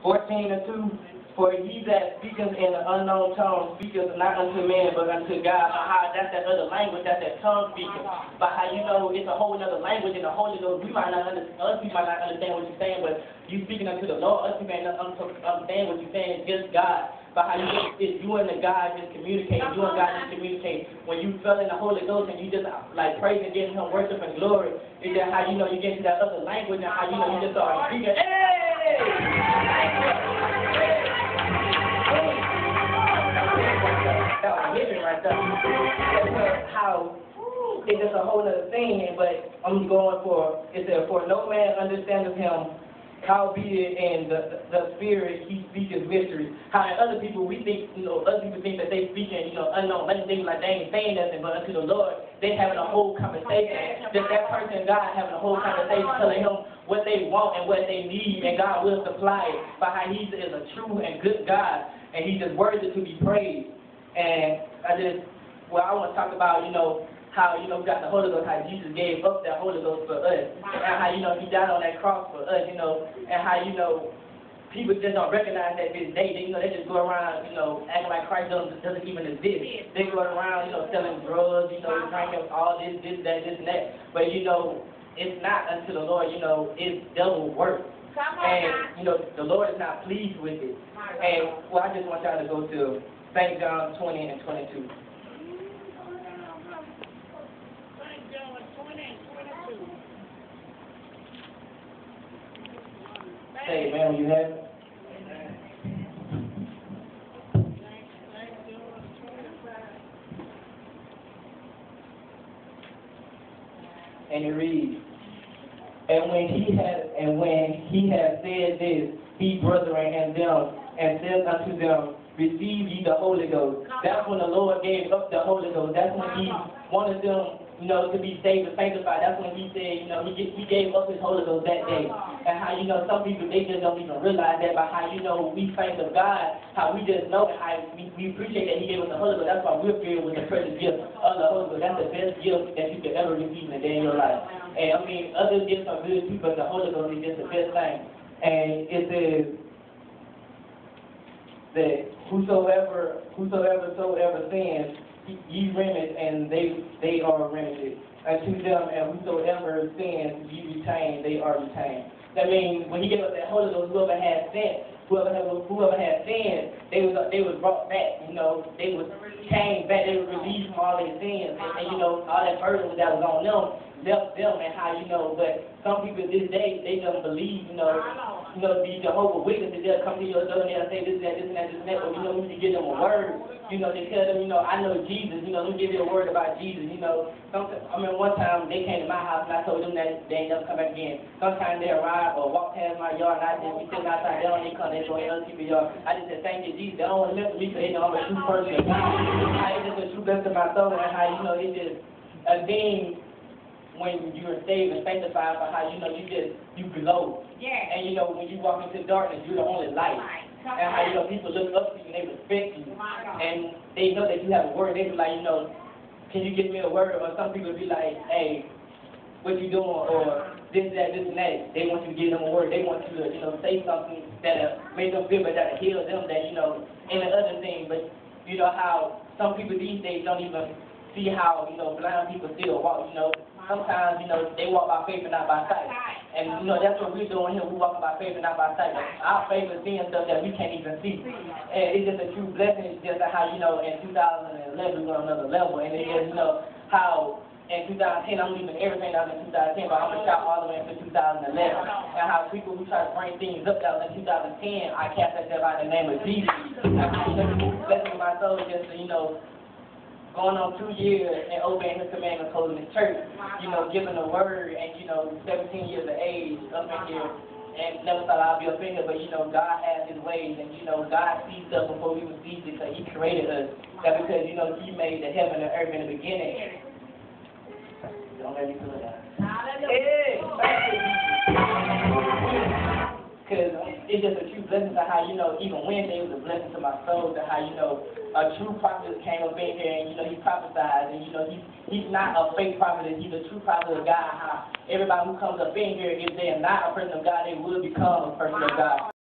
14:2, for he that speaketh in an unknown tongue speaketh not unto man but unto God. But how that's that other language, that's that tongue speaking. But how you know it's a whole other language in the Holy Ghost. We might not understand, us people might not understand what you're saying, but you speaking unto the Lord, us people may not understand what you're saying, just God. But how you know it's you and the God just communicate, you and God just communicate. When you feel in the Holy Ghost and you just like praising, giving him worship and glory, it's just how you know you get to that other language and how you know you just start speaking. That was living right there. That's how it's just a whole other thing, but I'm going for, it said, for no man understandeth him, howbeit in the spirit he speaketh mysteries. How in other people we think, other people think that they speaking, unknown, letting things like they ain't saying nothing, but unto the Lord, they having a whole conversation. Just that person and God having a whole conversation, telling him what they want and what they need, and God will supply it. But how he is a true and good God, and he's just worthy to be praised. And I want to talk about, how, we got the Holy Ghost, how Jesus gave up that Holy Ghost for us, and how, he died on that cross for us, and how, people just don't recognize that this day. They just go around, acting like Christ doesn't even exist. They go around, selling drugs, drinking all this, that, and that. But, it's not unto the Lord, it's devil work. And, the Lord is not pleased with it. And, I just want y'all to go to St. John 20 and 22. Say, man, when you have it. And it reads, and when he had said this, he brethren and them, and said unto them, receive ye the Holy Ghost. That's when the Lord gave up the Holy Ghost. That's when he wanted them, to be saved and sanctified. That's when he said, he gave up his Holy Ghost that day. And how, some people, they just don't even realize that, but how, we thank of God, how we just know that how we appreciate that he gave us the Holy Ghost. That's why we're filled with the precious gift of the Holy Ghost. That's the best gift that you could ever receive in a day in your life. And other gifts are good too, but the Holy Ghost is just the best thing. And it says that whosoever sins, ye remit, and they are remitted. Unto them, and whosoever sins, ye retain, they are retained. That means when he gave us that Holy Ghost, whoever had sinned, they was brought back. They was came back. They were released from all their sins, and all that burden that was on them left them. And how but some people this day they don't believe. The Jehovah's Witnesses, they'll come to your door and they'll say this, that, this, and that, this, and that. But we need to give them a word. They tell them, I know Jesus. Let me give you a word about Jesus. One time they came to my house and I told them that they ain't never come back again. Sometimes they arrive or walk past my yard and I just be sitting outside. They don't even come. They go in other people's yard. I just said, thank you, Jesus. They don't want to mess with me because they know I'm a true person. It's just a true blessing to my soul, and how it's just a thing. When you're saved and sanctified, for how you glow. Yeah. And when you walk into darkness, you're the only light. And how people look up to you and they respect you. And they know that you have a word. They be like, can you give me a word? Or some people be like, hey, what you doing? Or this, that, this, and that. They want you to give them a word. They want you to say something that'll make them feel better, that'll heal them, that and the other thing. But how some people these days don't even see how blind people still walk. Sometimes, they walk by faith and not by sight. And, that's what we're doing here. We walk by faith and not by sight. Our faith is seeing stuff that we can't even see. And it's just a true blessing. It's just how, in 2011, we're on another level. And it's just, how in 2010, I'm leaving everything that was in 2010, but I'm going to shout all the way into 2011. And how people who try to bring things up that was in 2010, I cast that out in the name of Jesus. And how, blessing my soul just to, going on 2 years and obeying his commandments, holding his church, giving the word, and 17 years of age up in here, and never thought I'd be up in here, but God has his ways, and God sees us before we received it, because he created us. That because he made the heaven and earth in the beginning. Don't let me do that. Because it's just a true blessing to how, even Wednesday was a blessing to my soul, to how, a true prophet came up in here and, he prophesied, and, he's not a fake prophet, he's a true prophet of God. How everybody who comes up in here, if they are not a person of God, they will become a person of God.